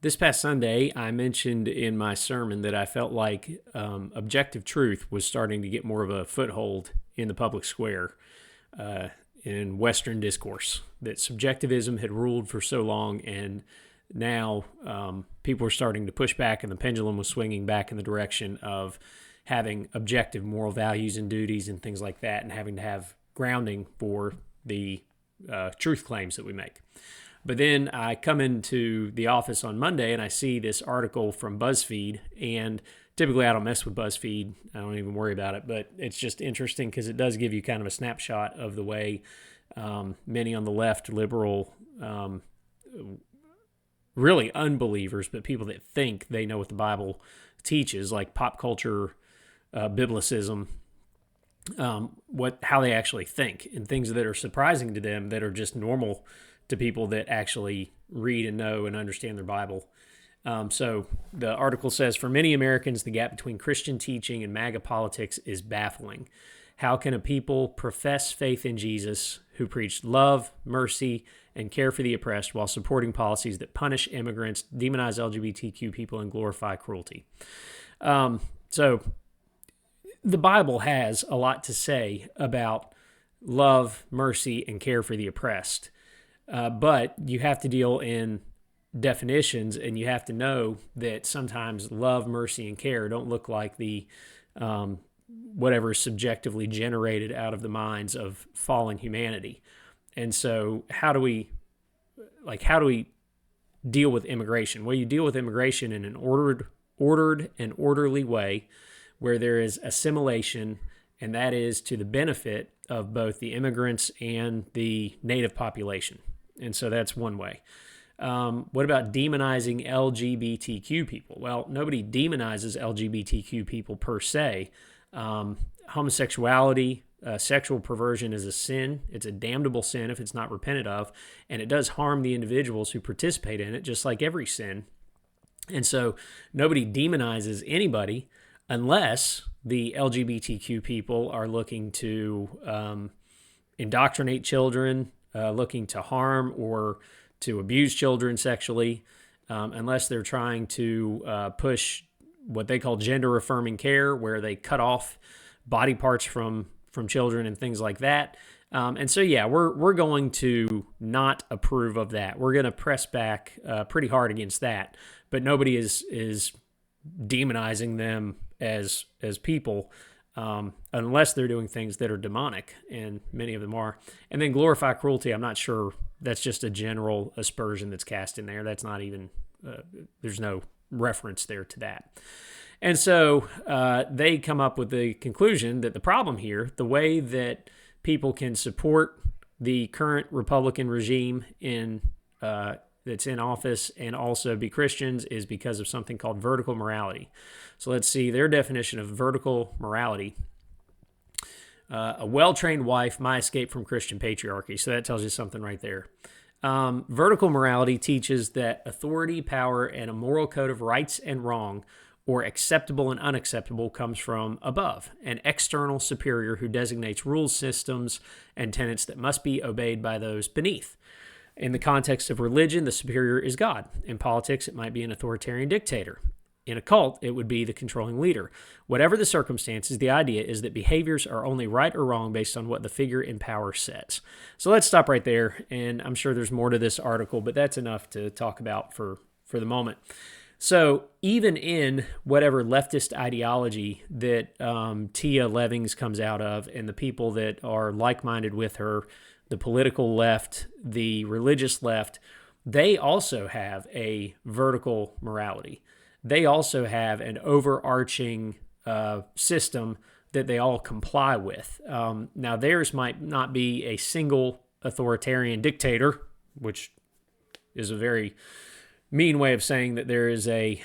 This past Sunday, I mentioned in my sermon that I felt like objective truth was starting to get more of a foothold in the public square in Western discourse, that subjectivism had ruled for so long, and now people were starting to push back, and the pendulum was swinging back in the direction of having objective moral values and duties and things like that, and having to have grounding for the truth claims that we make. But then I come into the office on Monday and I see this article from BuzzFeed, and typically I don't mess with BuzzFeed. I don't even worry about it, but it's just interesting because it does give you kind of a snapshot of the way many on the left, liberal, really unbelievers, but people that think they know what the Bible teaches, like pop culture, biblicism, how they actually think, and things that are surprising to them that are just normal to people that actually read and know and understand their Bible. So the article says, for many Americans, the gap between Christian teaching and MAGA politics is baffling. How can a people profess faith in Jesus who preached love, mercy, and care for the oppressed while supporting policies that punish immigrants, demonize LGBTQ people, and glorify cruelty? So the Bible has a lot to say about love, mercy, and care for the oppressed. But you have to deal in definitions, and you have to know that sometimes love, mercy, and care don't look like the whatever is subjectively generated out of the minds of fallen humanity. And so how do we deal with immigration? Well, you deal with immigration in an ordered and orderly way where there is assimilation, and that is to the benefit of both the immigrants and the native population. And so that's one way. What about demonizing LGBTQ people? Well, nobody demonizes LGBTQ people per se. Homosexuality, sexual perversion is a sin. It's a damnable sin if it's not repented of, and it does harm the individuals who participate in it, just like every sin. And so nobody demonizes anybody unless the LGBTQ people are looking to indoctrinate children, looking to harm or to abuse children sexually, unless they're trying to push what they call gender-affirming care, where they cut off body parts from children and things like that. And so, yeah, we're going to not approve of that. We're going to press back pretty hard against that. But nobody is demonizing them as people, unless they're doing things that are demonic, and many of them are. And then glorify cruelty, I'm not sure. That's just a general aspersion that's cast in there. That's not even, there's no reference there to that. And so they come up with the conclusion that the problem here, the way that people can support the current Republican regime that's in office and also be Christians, is because of something called vertical morality. So let's see their definition of vertical morality. A well-trained wife, my escape from Christian patriarchy. So that tells you something right there. Vertical morality teaches that authority, power, and a moral code of rights and wrong, or acceptable and unacceptable, comes from above, an external superior who designates rules, systems, and tenets that must be obeyed by those beneath. In the context of religion, the superior is God. In politics, it might be an authoritarian dictator. In a cult, it would be the controlling leader. Whatever the circumstances, the idea is that behaviors are only right or wrong based on what the figure in power says. So let's stop right there, and I'm sure there's more to this article, but that's enough to talk about for the moment. So even in whatever leftist ideology that Tia Levings comes out of, and the people that are like-minded with her, the political left, the religious left, they also have a vertical morality. They also have an overarching system that they all comply with. Now, theirs might not be a single authoritarian dictator, which is a very mean way of saying that there is a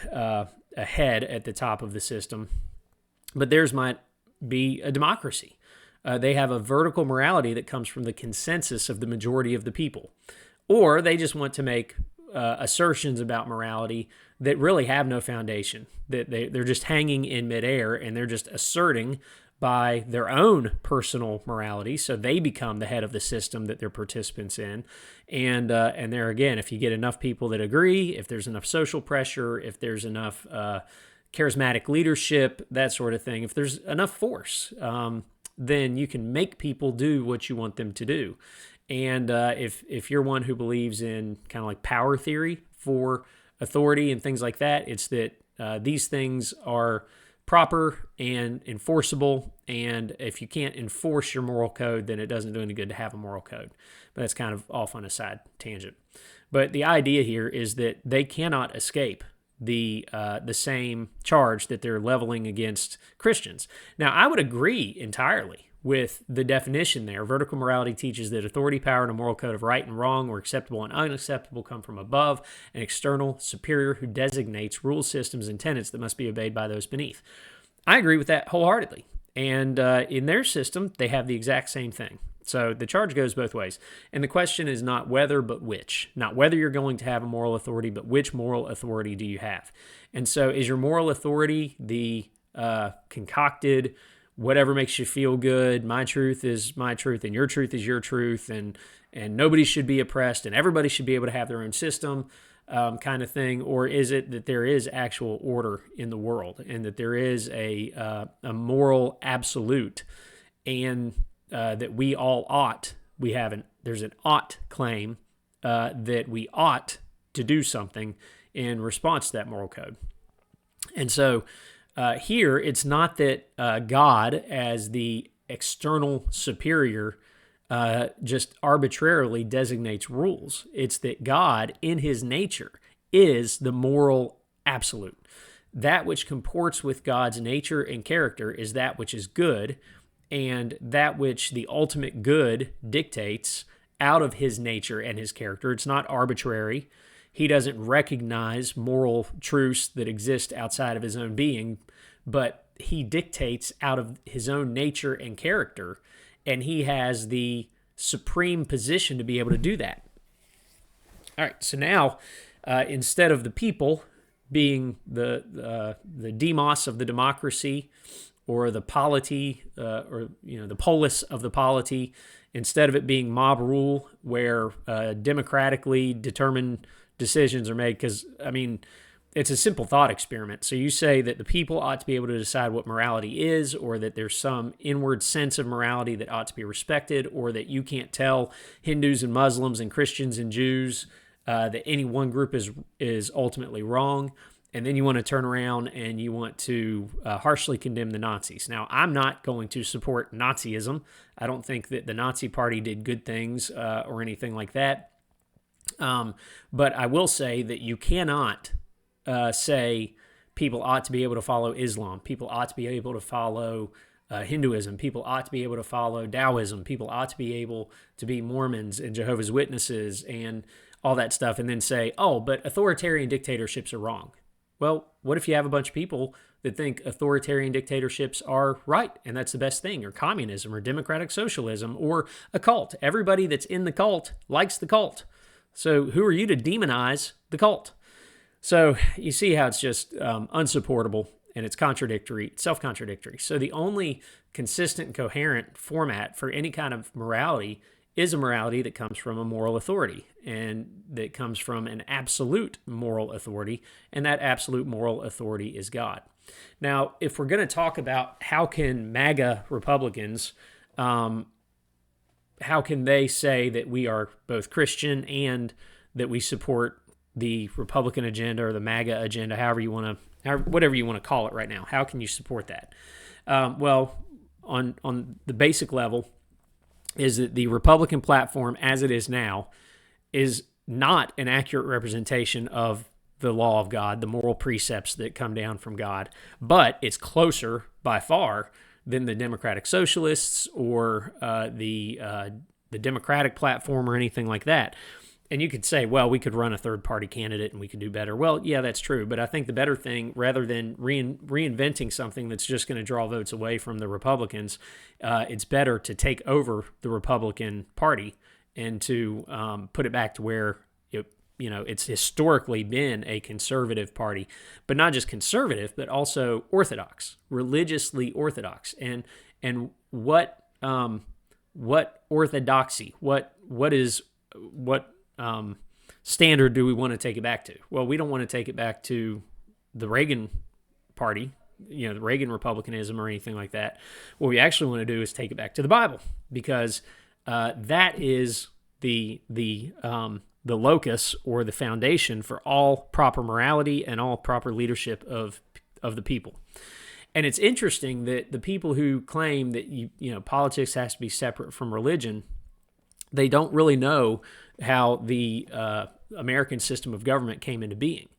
head at the top of the system, but theirs might be a democracy. They have a vertical morality that comes from the consensus of the majority of the people. Or they just want to make assertions about morality that really have no foundation, that they're just hanging in midair, and they're just asserting by their own personal morality, so they become the head of the system that they're participants in. And there again, if you get enough people that agree, if there's enough social pressure, if there's enough charismatic leadership, that sort of thing, if there's enough force, then you can make people do what you want them to do. And if you're one who believes in kind of like power theory for authority and things like that, it's that these things are proper and enforceable, and if you can't enforce your moral code, then it doesn't do any good to have a moral code. But that's kind of off on a side tangent. But the idea here is that they cannot escape the same charge that they're leveling against Christians. Now, I would agree entirely with the definition there. Vertical morality teaches that authority, power, and a moral code of right and wrong, or acceptable and unacceptable, come from above, an external superior who designates rules, systems, and tenets that must be obeyed by those beneath. I agree with that wholeheartedly. And in their system, they have the exact same thing. So the charge goes both ways. And the question is not whether, but which. Not whether you're going to have a moral authority, but which moral authority do you have? And so is your moral authority the concocted, whatever makes you feel good, my truth is my truth, and your truth is your truth, and nobody should be oppressed, and everybody should be able to have their own system kind of thing? Or is it that there is actual order in the world, and that there is a moral absolute, and that we all ought, there's an ought claim that we ought to do something in response to that moral code. And so here, it's not that God, as the external superior, just arbitrarily designates rules. It's that God, in his nature, is the moral absolute. That which comports with God's nature and character is that which is good, and that which the ultimate good dictates out of his nature and his character. It's not arbitrary. He doesn't recognize moral truths that exist outside of his own being, but he dictates out of his own nature and character, and he has the supreme position to be able to do that. All right, so now instead of the people being the demos of the democracy, or the polity, or the polis of the polity, instead of it being mob rule where democratically determined decisions are made, because, I mean, it's a simple thought experiment. So you say that the people ought to be able to decide what morality is, or that there's some inward sense of morality that ought to be respected, or that you can't tell Hindus and Muslims and Christians and Jews that any one group is ultimately wrong. And then you want to turn around and you want to harshly condemn the Nazis. Now, I'm not going to support Nazism. I don't think that the Nazi Party did good things or anything like that. But I will say that you cannot say people ought to be able to follow Islam. People ought to be able to follow Hinduism. People ought to be able to follow Taoism. People ought to be able to be Mormons and Jehovah's Witnesses and all that stuff, and then say, oh, but authoritarian dictatorships are wrong. Well, what if you have a bunch of people that think authoritarian dictatorships are right and that's the best thing, or communism or democratic socialism or a cult? Everybody that's in the cult likes the cult. So who are you to demonize the cult? So you see how it's just unsupportable, and it's contradictory, self-contradictory. So the only consistent and coherent format for any kind of morality is a morality that comes from a moral authority, and that comes from an absolute moral authority, and that absolute moral authority is God. Now, if we're going to talk about how can MAGA Republicans, how can they say that we are both Christian and that we support the Republican agenda or the MAGA agenda, whatever you want to call it right now? How can you support that? Well, on the basic level, is that the Republican platform as it is now is not an accurate representation of the law of God, the moral precepts that come down from God, but it's closer by far than the Democratic Socialists or the Democratic platform or anything like that. And you could say, well, we could run a third-party candidate and we could do better. Well, yeah, that's true. But I think the better thing, rather than reinventing something that's just going to draw votes away from the Republicans, it's better to take over the Republican Party and to put it back to where it's historically been a conservative party, but not just conservative, but also orthodox, religiously orthodox. And And what orthodoxy, what standard do we want to take it back to? Well, we don't want to take it back to the Reagan party, the Reagan Republicanism or anything like that. What we actually want to do is take it back to the Bible, because that is the locus or the foundation for all proper morality and all proper leadership of the people. And it's interesting that the people who claim that politics has to be separate from religion, they don't really know how the American system of government came into being.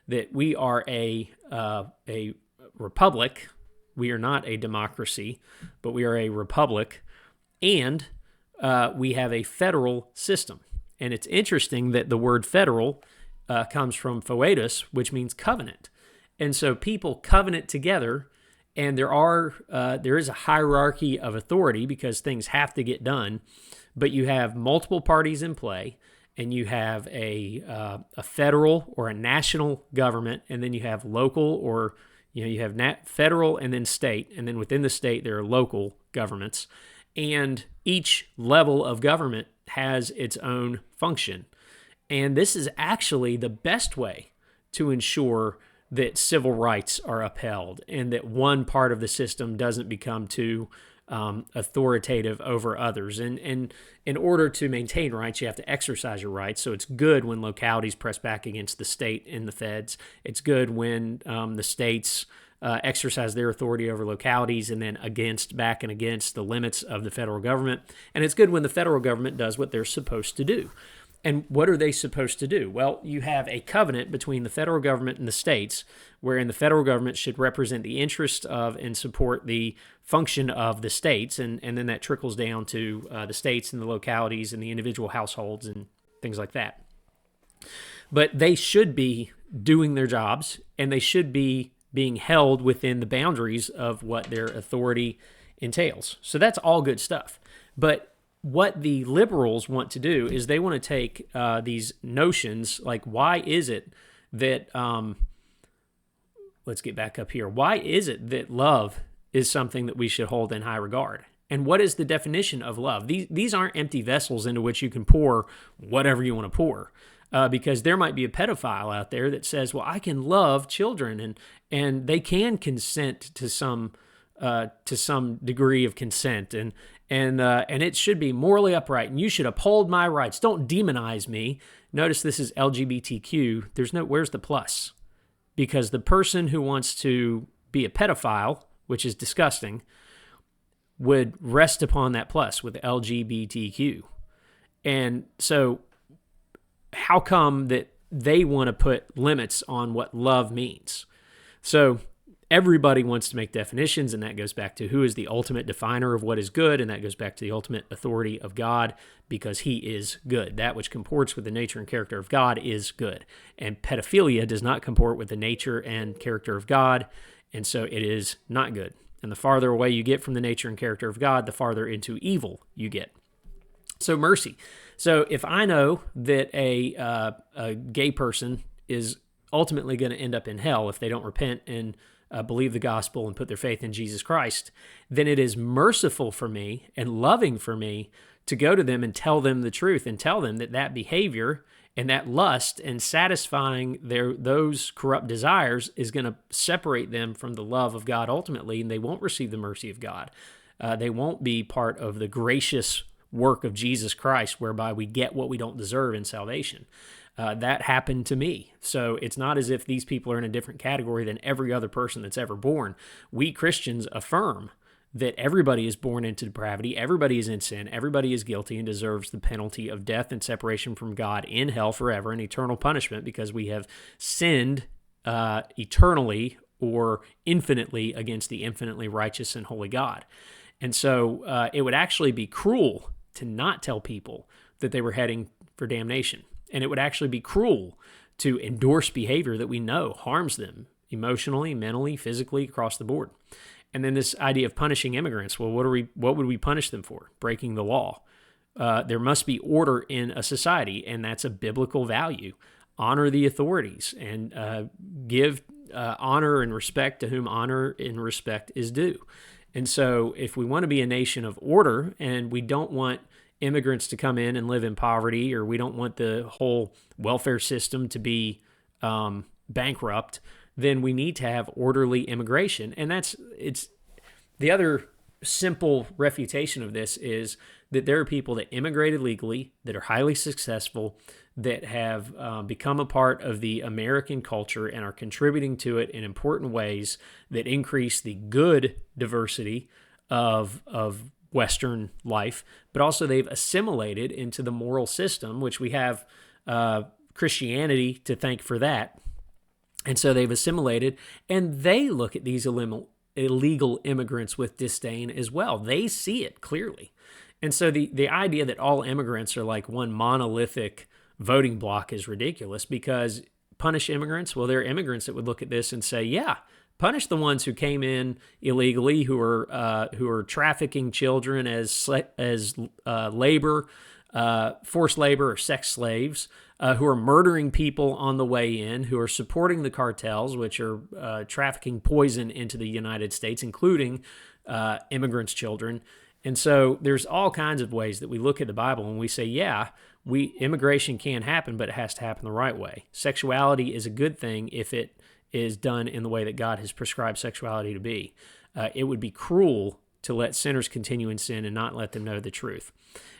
That we are a republic. We are not a democracy, but we are a republic, and we have a federal system. And it's interesting that the word federal comes from foedus, which means covenant. And so people covenant together, and there is a hierarchy of authority because things have to get done, but you have multiple parties in play, and you have a federal or a national government, and then you have local, or you have federal and then state, and then within the state there are local governments, and each level of government has its own function. And this is actually the best way to ensure that civil rights are upheld and that one part of the system doesn't become too authoritative over others. And in order to maintain rights, you have to exercise your rights. So it's good when localities press back against the state and the feds. It's good when the states exercise their authority over localities and then back and against the limits of the federal government. And it's good when the federal government does what they're supposed to do. And what are they supposed to do? Well, you have a covenant between the federal government and the states, wherein the federal government should represent the interest of and support the function of the states, and then that trickles down to the states and the localities and the individual households and things like that. But they should be doing their jobs, and they should be being held within the boundaries of what their authority entails. So that's all good stuff. But what the liberals want to do is they want to take these notions, like why is it that, let's get back up here. Why is it that love is something that we should hold in high regard? And what is the definition of love? These aren't empty vessels into which you can pour whatever you want to pour. Because there might be a pedophile out there that says, well, I can love children and they can consent to some degree of consent, and it should be morally upright, and you should uphold my rights. Don't demonize me. Notice this is LGBTQ. Where's the plus? Because the person who wants to be a pedophile, which is disgusting, would rest upon that plus with LGBTQ. And so how come that they want to put limits on what love means? So everybody wants to make definitions, and that goes back to who is the ultimate definer of what is good, and that goes back to the ultimate authority of God, because he is good. That which comports with the nature and character of God is good. And pedophilia does not comport with the nature and character of God, and so it is not good. And the farther away you get from the nature and character of God, the farther into evil you get. So mercy. So if I know that a gay person is ultimately going to end up in hell if they don't repent and believe the gospel and put their faith in Jesus Christ, then it is merciful for me and loving for me to go to them and tell them the truth and tell them that behavior and that lust and satisfying those corrupt desires is going to separate them from the love of God ultimately, and they won't receive the mercy of God. They won't be part of the gracious work of Jesus Christ, whereby we get what we don't deserve in salvation. That happened to me. So it's not as if these people are in a different category than every other person that's ever born. We Christians affirm that everybody is born into depravity, everybody is in sin, everybody is guilty and deserves the penalty of death and separation from God in hell forever and eternal punishment, because we have sinned eternally or infinitely against the infinitely righteous and holy God. And so it would actually be cruel to not tell people that they were heading for damnation. And it would actually be cruel to endorse behavior that we know harms them emotionally, mentally, physically, across the board. And then this idea of punishing immigrants. Well, what would we punish them for? Breaking the law. There must be order in a society, and that's a biblical value. Honor the authorities and give honor and respect to whom honor and respect is due. And so if we want to be a nation of order and we don't want immigrants to come in and live in poverty, or we don't want the whole welfare system to be bankrupt, then we need to have orderly immigration. And it's the other simple refutation of this is that there are people that immigrated legally, that are highly successful, that have become a part of the American culture and are contributing to it in important ways that increase the good diversity of Western life, but also they've assimilated into the moral system, which we have Christianity to thank for that. And so they've assimilated, and they look at these illegal immigrants with disdain as well. They see it clearly. And so the idea that all immigrants are like one monolithic voting block is ridiculous, because punish immigrants? Well, there are immigrants that would look at this and say, yeah, punish the ones who came in illegally, who are trafficking children as labor, forced labor, or sex slaves, who are murdering people on the way in, who are supporting the cartels, which are trafficking poison into the United States, including immigrants' children. And so there's all kinds of ways that we look at the Bible and we say, yeah, immigration can happen, but it has to happen the right way. Sexuality is a good thing if it is done in the way that God has prescribed sexuality to be. It would be cruel to let sinners continue in sin and not let them know the truth.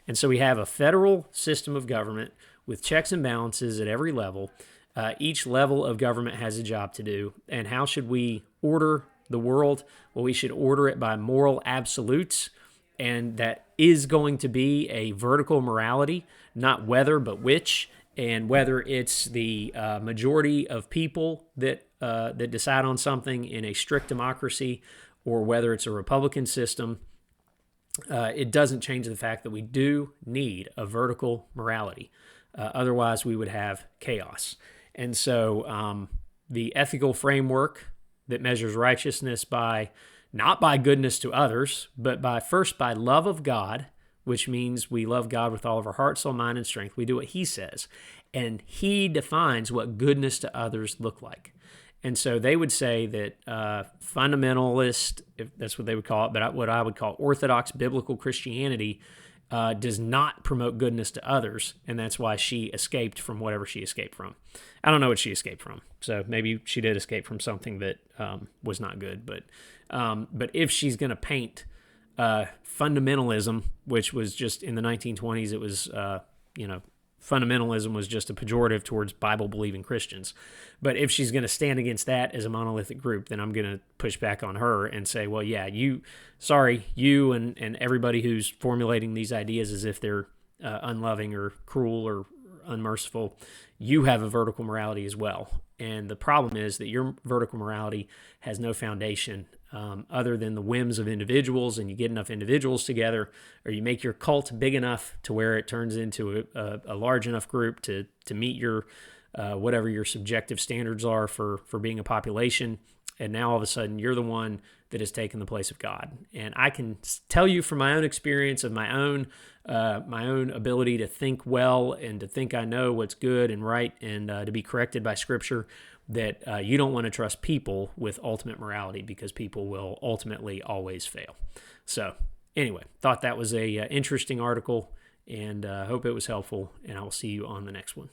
And so we have a federal system of government with checks and balances at every level. Each level of government has a job to do. And how should we order the world? Well, we should order it by moral absolutes. And that is going to be a vertical morality, not whether, but which. And whether it's the majority of people that decide on something in a strict democracy, or whether it's a Republican system, it doesn't change the fact that we do need a vertical morality. Otherwise, we would have chaos. And so the ethical framework that measures righteousness not by goodness to others, but first by love of God, which means we love God with all of our heart, soul, mind, and strength. We do what He says. And He defines what goodness to others look like. And so they would say that fundamentalist, if that's what they would call it, but what I would call Orthodox biblical Christianity, does not promote goodness to others, and that's why she escaped from whatever she escaped from. I don't know what she escaped from, so maybe she did escape from something that was not good. But if she's going to paint fundamentalism, which was just in the 1920s, it was fundamentalism was just a pejorative towards Bible-believing Christians. But if she's going to stand against that as a monolithic group, then I'm going to push back on her and say, well, yeah, you and everybody who's formulating these ideas as if they're unloving or cruel or unmerciful, you have a vertical morality as well. And the problem is that your vertical morality has no foundation other than the whims of individuals, and you get enough individuals together, or you make your cult big enough to where it turns into a large enough group to meet your whatever your subjective standards are for being a population, and now all of a sudden you're the one that has taken the place of God. And I can tell you from my own experience of my own ability to think well and to think I know what's good and right and to be corrected by Scripture, that you don't want to trust people with ultimate morality, because people will ultimately always fail. So anyway, thought that was a interesting article, and hope it was helpful, and I will see you on the next one.